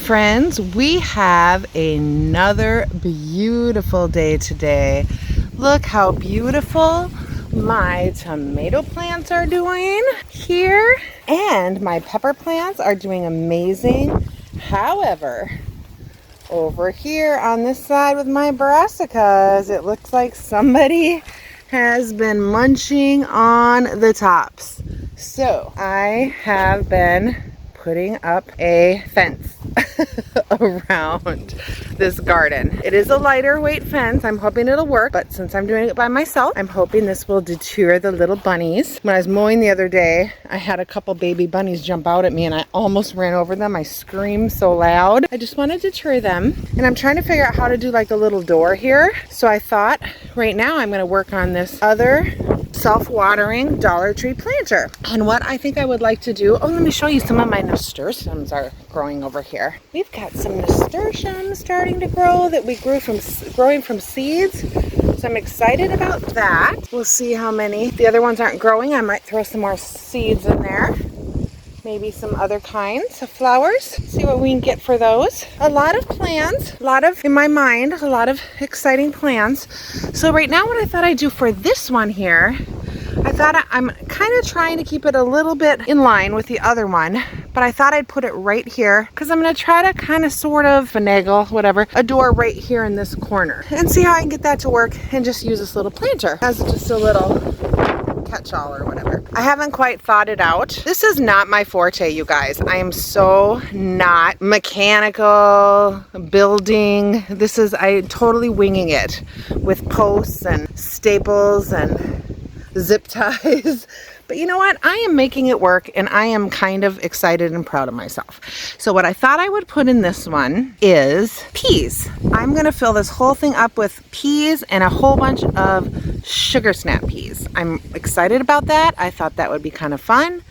friends, we have another beautiful day today. Look how beautiful my tomato plants are doing here, and my pepper plants are doing amazing. However, over here on this side with my brassicas, it looks like somebody has been munching on the tops. So I have been putting up a fence around this garden. It is a lighter weight fence. I'm hoping it'll work, but since I'm doing it by myself, I'm hoping this will deter the little bunnies. When I was mowing the other day, I had a couple baby bunnies jump out at me and I almost ran over them. I screamed so loud. I just want to deter them. And I'm trying to figure out how to do like a little door here. So I thought right now I'm going to work on this other self-watering Dollar Tree planter. And what I think I would like to do, let me show you some of my nasturtiums are growing over here. We've got some nasturtiums starting to grow that we grew from growing from seeds. So I'm excited about that. We'll see how many. The other ones aren't growing. I might throw some more seeds in there. Maybe some other kinds of flowers. See what we can get for those. A lot of plans, in my mind, a lot of exciting plans. So right now what I thought I'd do for this one here, I thought I'm kind of trying to keep it a little bit in line with the other one, but I thought I'd put it right here because I'm going to try to kind of sort of finagle, whatever, a door right here in this corner and see how I can get that to work and just use this little planter as just a little catch-all or whatever. I haven't quite thought it out. This is not my forte, you guys. I am so not mechanical building. I'm totally winging it with posts and staples and zip ties. But you know what? I am making it work and I am kind of excited and proud of myself. So what I thought I would put in this one is peas. I'm going to fill this whole thing up with peas and a whole bunch of sugar snap peas. I'm excited about that. I thought that would be kind of fun.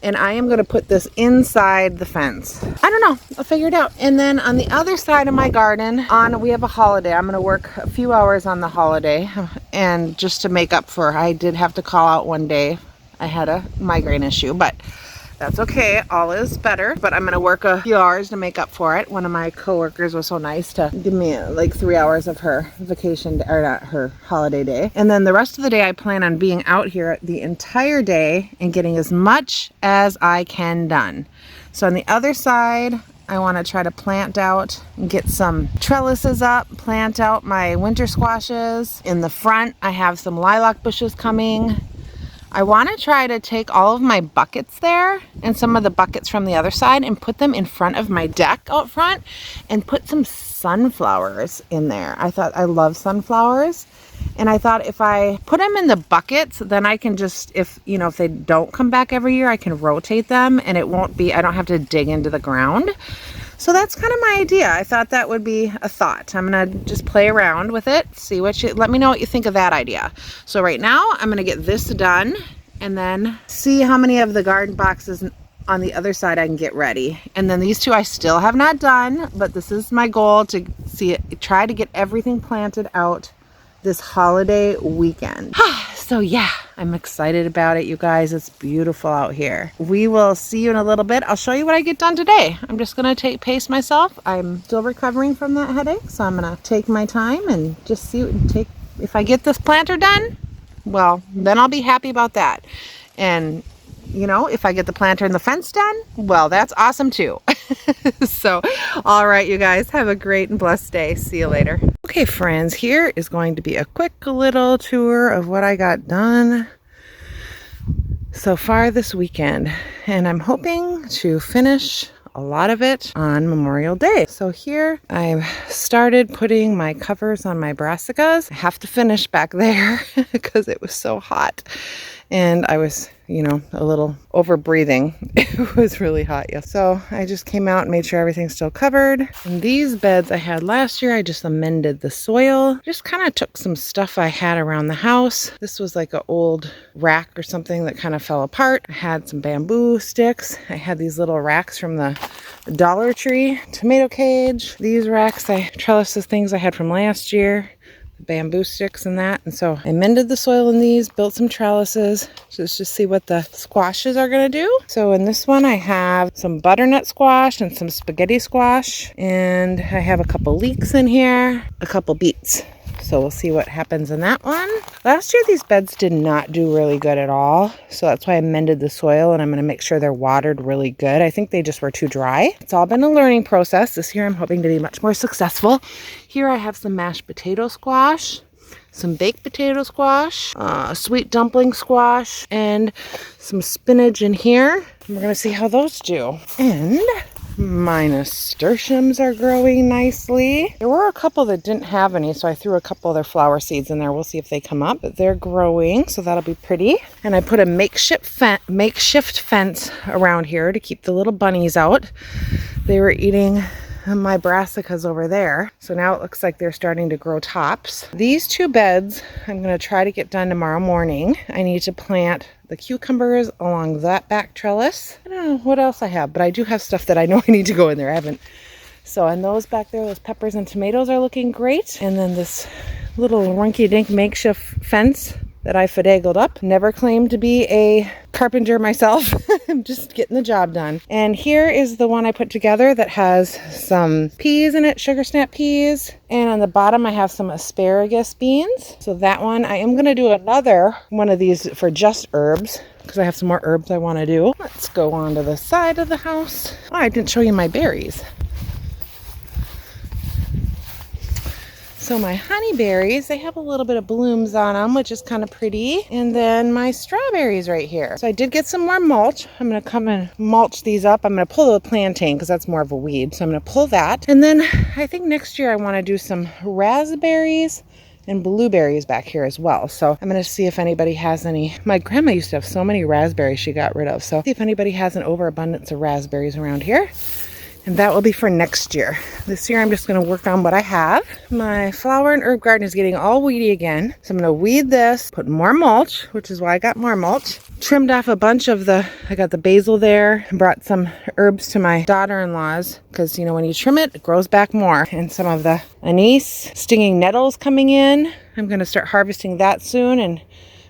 And I am going to put this inside the fence. I don't know. I'll figure it out. And then on the other side of my garden, we have a holiday. I'm going to work a few hours on the holiday. And just to make up for, I did have to call out one day. I had a migraine issue, but that's okay. All is better. But I'm going to work a few hours to make up for it. One of my coworkers was so nice to give me like 3 hours of her vacation, or not her holiday day. And then the rest of the day, I plan on being out here the entire day and getting as much as I can done. So on the other side, I want to try to plant out and get some trellises up, plant out my winter squashes. In the front, I have some lilac bushes coming. I want to try to take all of my buckets there and some of the buckets from the other side and put them in front of my deck out front and put some sunflowers in there. I thought I love sunflowers. And I thought if I put them in the buckets, then I can just, if they don't come back every year, I can rotate them and it won't be, I don't have to dig into the ground. So that's kind of my idea. I thought that would be a thought. I'm going to just play around with it, see let me know what you think of that idea. So right now I'm going to get this done and then see how many of the garden boxes on the other side I can get ready. And then these two I still have not done, but this is my goal to try to get everything planted out this holiday weekend. So yeah, I'm excited about it, you guys. It's beautiful out here. We will see you in a little bit. I'll show you what I get done today. I'm just gonna pace myself. I'm still recovering from that headache, so I'm gonna take my time and just if I get this planter done, well, then I'll be happy about that. And if I get the planter and the fence done, well, that's awesome too. So, all right, you guys, have a great and blessed day. See you later. Okay, friends, here is going to be a quick little tour of what I got done so far this weekend. And I'm hoping to finish a lot of it on Memorial Day. So here I've started putting my covers on my brassicas. I have to finish back there because it was so hot. And I was, a little over breathing. It was really hot, yes. So I just came out and made sure everything's still covered. And these beds I had last year, I just amended the soil. Just kind of took some stuff I had around the house. This was like an old rack or something that kind of fell apart. I had some bamboo sticks. I had these little racks from the Dollar Tree tomato cage. These racks, trellises things I had from last year. bamboo sticks and that. And so I mended the soil in these, built some trellises. Let's just see what the squashes are going to do. So in this one, I have some butternut squash and some spaghetti squash. And I have a couple leeks in here, a couple beets. So we'll see what happens in that one. Last year, these beds did not do really good at all. So that's why I mended the soil, and I'm going to make sure they're watered really good. I think they just were too dry. It's all been a learning process. This year, I'm hoping to be much more successful. Here I have some mashed potato squash, some baked potato squash, sweet dumpling squash, and some spinach in here. We're going to see how those do. And my nasturtiums are growing nicely. There were a couple that didn't have any, so I threw a couple of their flower seeds in there. We'll see if they come up. But they're growing, so that'll be pretty. And I put a makeshift fence around here to keep the little bunnies out. They were eating my brassicas over there. So now it looks like they're starting to grow tops. These two beds, I'm going to try to get done tomorrow morning. I need to plant the cucumbers along that back trellis. I don't know what else I have, but I do have stuff that I know I need to go in there. I haven't. So, and those back there, those peppers and tomatoes are looking great. And then this little rinky-dink makeshift fence that I finagled up. Never claimed to be a carpenter myself. I'm just getting the job done. And here is the one I put together that has some peas in it, sugar snap peas. And on the bottom I have some asparagus beans. So that one, I am gonna do another one of these for just herbs, because I have some more herbs I wanna do. Let's go on to the side of the house. Oh, I didn't show you my berries. So my honeyberries, they have a little bit of blooms on them, which is kind of pretty. And then my strawberries right here. So I did get some more mulch. I'm going to come and mulch these up. I'm going to pull the plantain because that's more of a weed. So I'm going to pull that. And then I think next year I want to do some raspberries and blueberries back here as well. So I'm going to see if anybody has any. My grandma used to have so many raspberries she got rid of. So see if anybody has an overabundance of raspberries around here. And that will be for next year. This year I'm just going to work on what I have. My flower and herb garden is getting all weedy again. So I'm going to weed this, put more mulch, which is why I got more mulch. Trimmed off a bunch of I got the basil there, brought some herbs to my daughter-in-law's, because, you know, when you trim it, it grows back more. And some of the anise, stinging nettles coming in. I'm going to start harvesting that soon and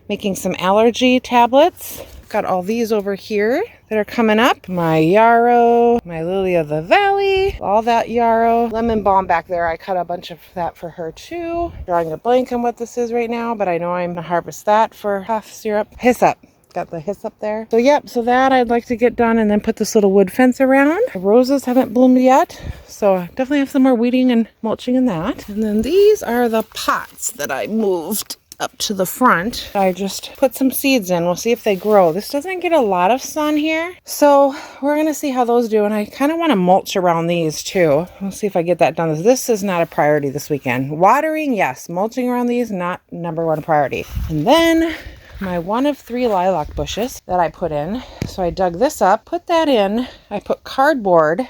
making some allergy tablets. Got all these over here that are coming up. My yarrow, my lily of the valley, all that yarrow. Lemon balm back there, I cut a bunch of that for her too. Drawing a blank on what this is right now, but I know I'm gonna harvest that for cough syrup. Hyssop. Got the hyssop there. So yep, so that I'd like to get done and then put this little wood fence around. The roses haven't bloomed yet, so I definitely have some more weeding and mulching in that. And then these are the pots that I moved up to the front. I just put some seeds in. We'll see if they grow. This doesn't get a lot of sun here, so we're gonna see how those do. And I kind of want to mulch around these too. We'll see if I get that done. This is not a priority this weekend. Watering, yes. Mulching around these, not #1 priority. And then my 1 of 3 lilac bushes that I put in. So I dug this up, put that in. I put cardboard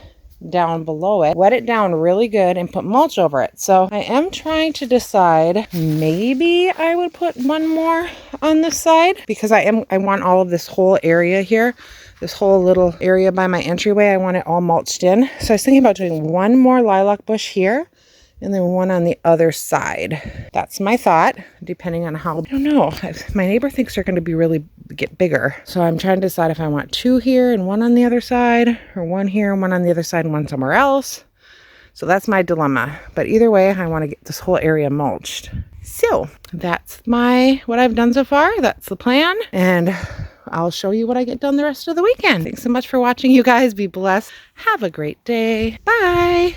down below it, wet it down really good, and put mulch over it. So I am trying to decide, maybe I would put one more on this side, because I want all of this whole area here, this whole little area by my entryway, I want it all mulched in. So I was thinking about doing one more lilac bush here and then one on the other side. That's my thought, depending on how, I don't know. My neighbor thinks they're going to get bigger. So I'm trying to decide if I want 2 here and 1 on the other side, or 1 here and 1 on the other side and 1 somewhere else. So that's my dilemma. But either way, I want to get this whole area mulched. So that's what I've done so far. That's the plan. And I'll show you what I get done the rest of the weekend. Thanks so much for watching, you guys. Be blessed. Have a great day. Bye.